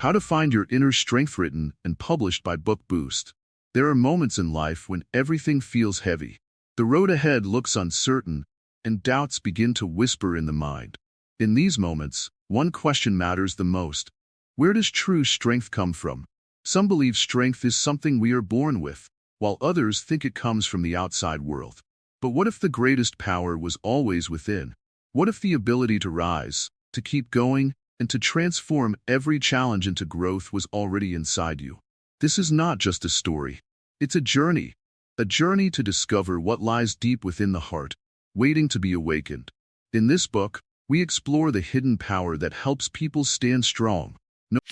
How to Find Your Inner Strength, written and published by Book Boost. There are moments in life when everything feels heavy. The road ahead looks uncertain, and doubts begin to whisper in the mind. In these moments, one question matters the most. Where does true strength come from? Some believe strength is something we are born with, while others think it comes from the outside world. But what if the greatest power was always within? What if the ability to rise, to keep going, and to transform every challenge into growth was already inside you? This is not just a story. It's a journey to discover what lies deep within the heart, waiting to be awakened. In this book, we explore the hidden power that helps people stand strong, no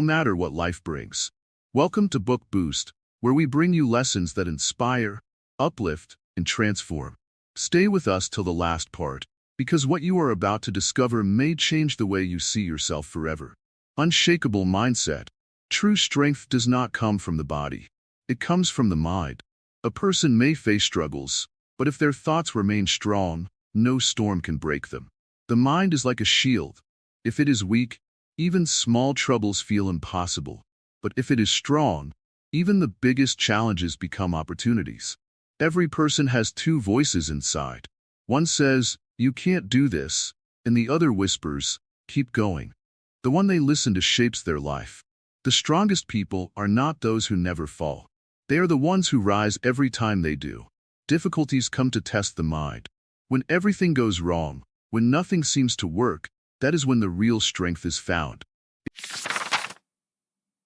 matter what life brings. Welcome to Book Boost, where we bring you lessons that inspire, uplift, and transform. Stay with us till the last part, because what you are about to discover may change the way you see yourself forever. Unshakable mindset. True strength does not come from the body. It comes from the mind. A person may face struggles, but if their thoughts remain strong, no storm can break them. The mind is like a shield. If it is weak, even small troubles feel impossible. But if it is strong, even the biggest challenges become opportunities. Every person has two voices inside. One says, "You can't do this," and the other whispers, "Keep going." The one they listen to shapes their life. The strongest people are not those who never fall. They are the ones who rise every time they do. Difficulties come to test the mind. When everything goes wrong, when nothing seems to work, that is when the real strength is found.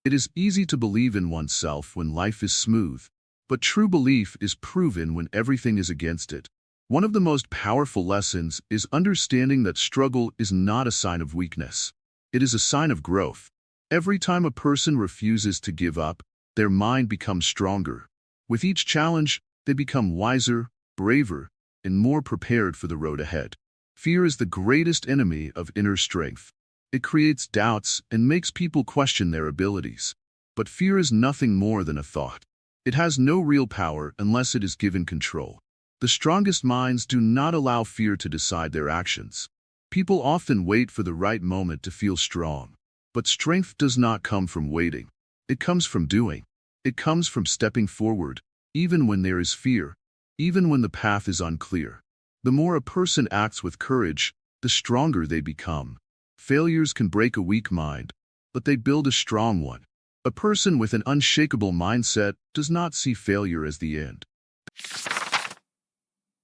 It is easy to believe in oneself when life is smooth, but true belief is proven when everything is against it. One of the most powerful lessons is understanding that struggle is not a sign of weakness. It is a sign of growth. Every time a person refuses to give up, their mind becomes stronger. With each challenge, they become wiser, braver, and more prepared for the road ahead. Fear is the greatest enemy of inner strength. It creates doubts and makes people question their abilities. But fear is nothing more than a thought. It has no real power unless it is given control. The strongest minds do not allow fear to decide their actions. People often wait for the right moment to feel strong. But strength does not come from waiting. It comes from doing. It comes from stepping forward, even when there is fear, even when the path is unclear. The more a person acts with courage, the stronger they become. Failures can break a weak mind, but they build a strong one. A person with an unshakable mindset does not see failure as the end.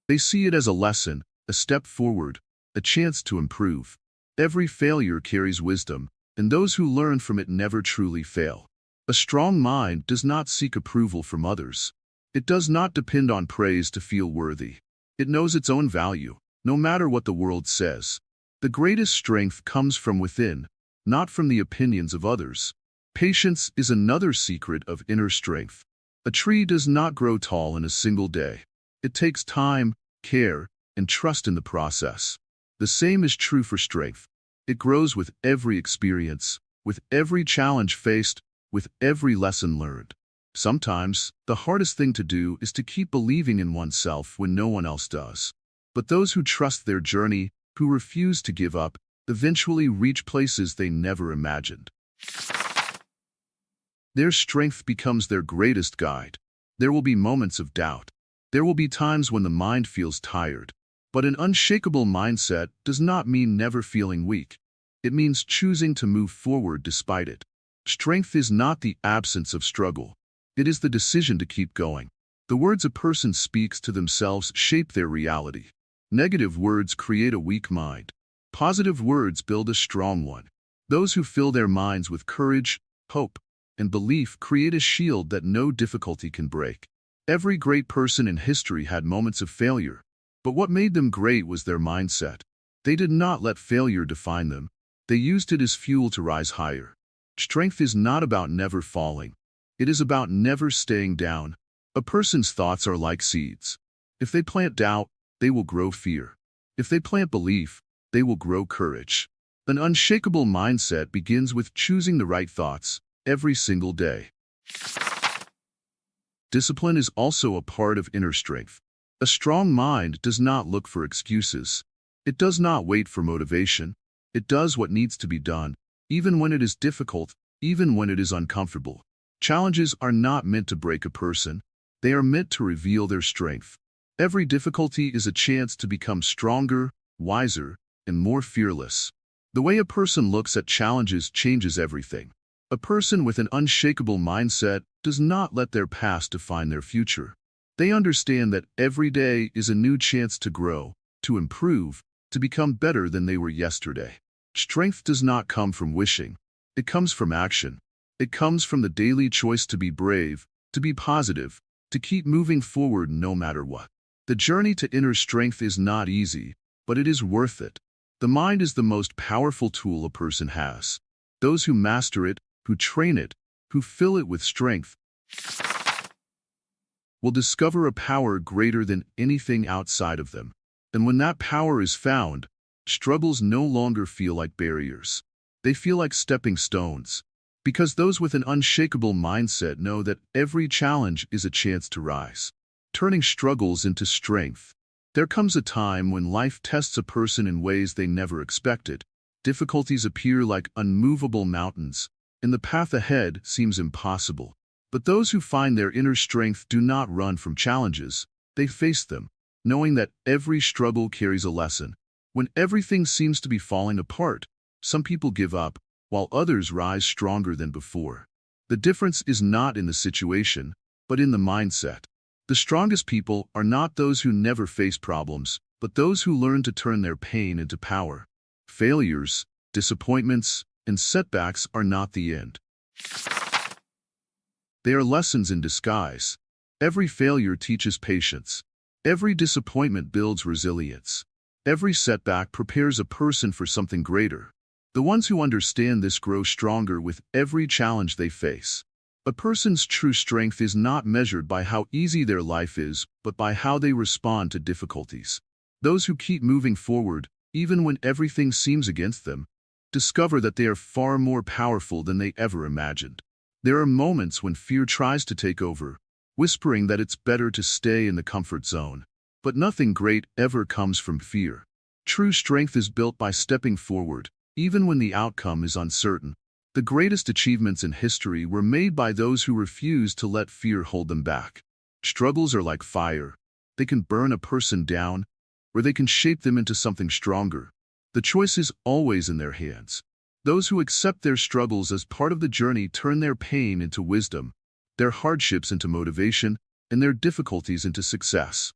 They see it as a lesson, a step forward, a chance to improve. Every failure carries wisdom, and those who learn from it never truly fail. A strong mind does not seek approval from others. It does not depend on praise to feel worthy. It knows its own value, no matter what the world says. The greatest strength comes from within, not from the opinions of others. Patience is another secret of inner strength. A tree does not grow tall in a single day. It takes time, care, and trust in the process. The same is true for strength. It grows with every experience, with every challenge faced, with every lesson learned. Sometimes, the hardest thing to do is to keep believing in oneself when no one else does. But those who trust their journey, who refuse to give up, eventually reach places they never imagined. Their strength becomes their greatest guide. There will be moments of doubt. There will be times when the mind feels tired. But an unshakable mindset does not mean never feeling weak. It means choosing to move forward despite it. Strength is not the absence of struggle. It is the decision to keep going. The words a person speaks to themselves shape their reality. Negative words create a weak mind. Positive words build a strong one. Those who fill their minds with courage, hope, and belief create a shield that no difficulty can break. Every great person in history had moments of failure. But what made them great was their mindset. They did not let failure define them. They used it as fuel to rise higher. Strength is not about never falling. It is about never staying down. A person's thoughts are like seeds. If they plant doubt, they will grow fear. If they plant belief, they will grow courage. An unshakable mindset begins with choosing the right thoughts every single day. Discipline is also a part of inner strength. A strong mind does not look for excuses. It does not wait for motivation. It does what needs to be done, even when it is difficult, even when it is uncomfortable. Challenges are not meant to break a person. They are meant to reveal their strength. Every difficulty is a chance to become stronger, wiser, and more fearless. The way a person looks at challenges changes everything. A person with an unshakable mindset does not let their past define their future. They understand that every day is a new chance to grow, to improve, to become better than they were yesterday. Strength does not come from wishing. It comes from action. It comes from the daily choice to be brave, to be positive, to keep moving forward no matter what. The journey to inner strength is not easy, but it is worth it. The mind is the most powerful tool a person has. Those who master it, who train it, who fill it with strength, will discover a power greater than anything outside of them. And when that power is found, struggles no longer feel like barriers. They feel like stepping stones. Because those with an unshakable mindset know that every challenge is a chance to rise, turning struggles into strength. There comes a time when life tests a person in ways they never expected. Difficulties appear like unmovable mountains, and the path ahead seems impossible. But those who find their inner strength do not run from challenges. They face them, knowing that every struggle carries a lesson. When everything seems to be falling apart, some people give up, while others rise stronger than before. The difference is not in the situation, but in the mindset. The strongest people are not those who never face problems, but those who learn to turn their pain into power. Failures, disappointments, and setbacks are not the end. They are lessons in disguise. Every failure teaches patience. Every disappointment builds resilience. Every setback prepares a person for something greater. The ones who understand this grow stronger with every challenge they face. A person's true strength is not measured by how easy their life is, but by how they respond to difficulties. Those who keep moving forward, even when everything seems against them, discover that they are far more powerful than they ever imagined. There are moments when fear tries to take over, whispering that it's better to stay in the comfort zone. But nothing great ever comes from fear. True strength is built by stepping forward, even when the outcome is uncertain. The greatest achievements in history were made by those who refused to let fear hold them back. Struggles are like fire. They can burn a person down, or they can shape them into something stronger. The choice is always in their hands. Those who accept their struggles as part of the journey turn their pain into wisdom, their hardships into motivation, and their difficulties into success.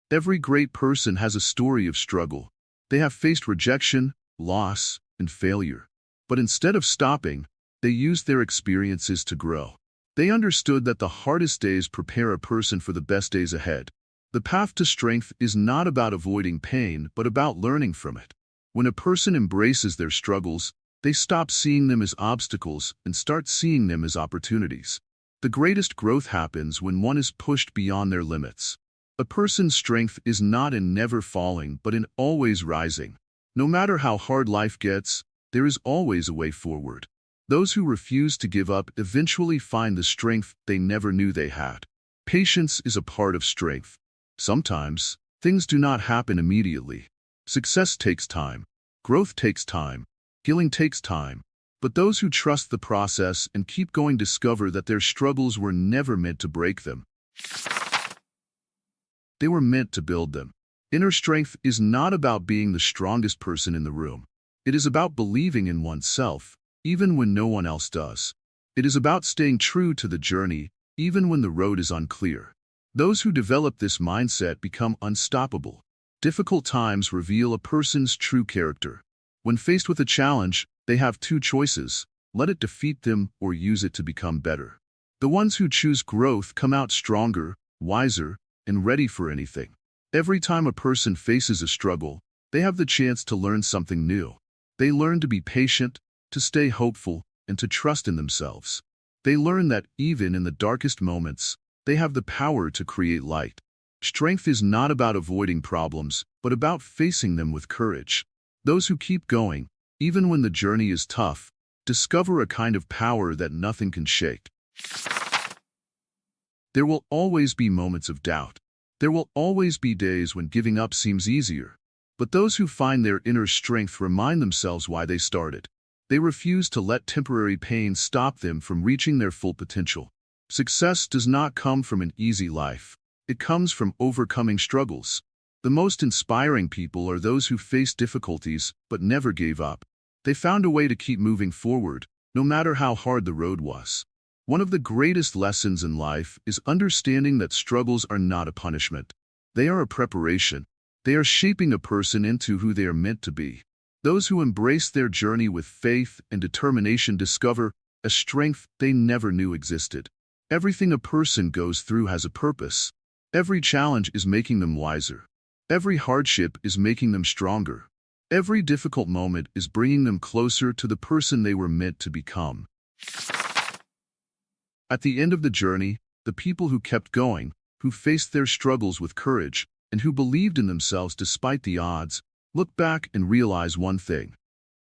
Every great person has a story of struggle. They have faced rejection, loss, and failure. But instead of stopping, they used their experiences to grow. They understood that the hardest days prepare a person for the best days ahead. The path to strength is not about avoiding pain, but about learning from it. When a person embraces their struggles, they stop seeing them as obstacles and start seeing them as opportunities. The greatest growth happens when one is pushed beyond their limits. A person's strength is not in never falling, but in always rising. No matter how hard life gets, there is always a way forward. Those who refuse to give up eventually find the strength they never knew they had. Patience is a part of strength. Sometimes, things do not happen immediately. Success takes time. Growth takes time. Healing takes time. But those who trust the process and keep going discover that their struggles were never meant to break them. They were meant to build them. Inner strength is not about being the strongest person in the room. It is about believing in oneself, even when no one else does. It is about staying true to the journey, even when the road is unclear. Those who develop this mindset become unstoppable. Difficult times reveal a person's true character. When faced with a challenge, they have two choices: let it defeat them or use it to become better. The ones who choose growth come out stronger, wiser, and ready for anything. Every time a person faces a struggle, they have the chance to learn something new. They learn to be patient, to stay hopeful, and to trust in themselves. They learn that even in the darkest moments, they have the power to create light. Strength is not about avoiding problems, but about facing them with courage. Those who keep going, even when the journey is tough, discover a kind of power that nothing can shake. There will always be moments of doubt. There will always be days when giving up seems easier. But those who find their inner strength remind themselves why they started. They refuse to let temporary pain stop them from reaching their full potential. Success does not come from an easy life. It comes from overcoming struggles. The most inspiring people are those who faced difficulties but never gave up. They found a way to keep moving forward, no matter how hard the road was. One of the greatest lessons in life is understanding that struggles are not a punishment. They are a preparation. They are shaping a person into who they are meant to be. Those who embrace their journey with faith and determination discover a strength they never knew existed. Everything a person goes through has a purpose. Every challenge is making them wiser. Every hardship is making them stronger. Every difficult moment is bringing them closer to the person they were meant to become. At the end of the journey, the people who kept going, who faced their struggles with courage, and who believed in themselves despite the odds, look back and realize one thing.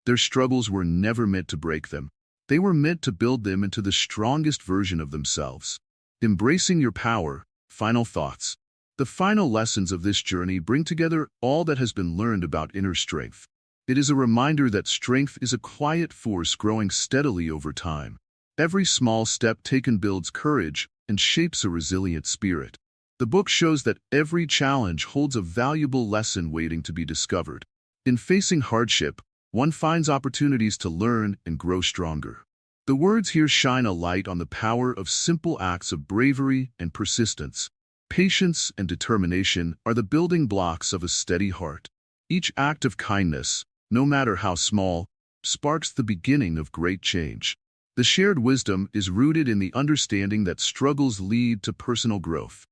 Their struggles were never meant to break them. They were meant to build them into the strongest version of themselves. Embracing your power. Final thoughts. The final lessons of this journey bring together all that has been learned about inner strength. It is a reminder that strength is a quiet force growing steadily over time. Every small step taken builds courage and shapes a resilient spirit. The book shows that every challenge holds a valuable lesson waiting to be discovered. In facing hardship, one finds opportunities to learn and grow stronger. The words here shine a light on the power of simple acts of bravery and persistence. Patience and determination are the building blocks of a steady heart. Each act of kindness, no matter how small, sparks the beginning of great change. The shared wisdom is rooted in the understanding that struggles lead to personal growth.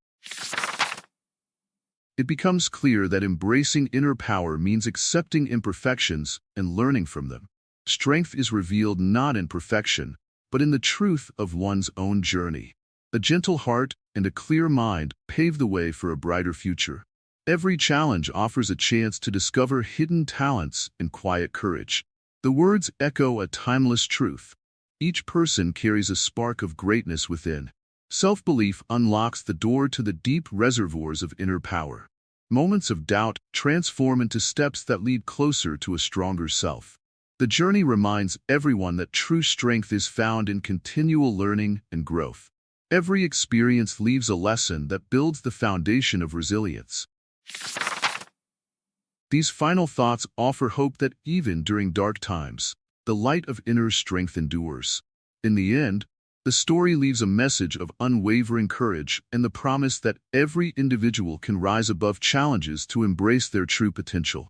It becomes clear that embracing inner power means accepting imperfections and learning from them. Strength is revealed not in perfection, but in the truth of one's own journey. A gentle heart and a clear mind pave the way for a brighter future. Every challenge offers a chance to discover hidden talents and quiet courage. The words echo a timeless truth. Each person carries a spark of greatness within. Self-belief unlocks the door to the deep reservoirs of inner power. Moments of doubt transform into steps that lead closer to a stronger self. The journey reminds everyone that true strength is found in continual learning and growth. Every experience leaves a lesson that builds the foundation of resilience. These final thoughts offer hope that even during dark times, the light of inner strength endures. In the end, the story leaves a message of unwavering courage and the promise that every individual can rise above challenges to embrace their true potential.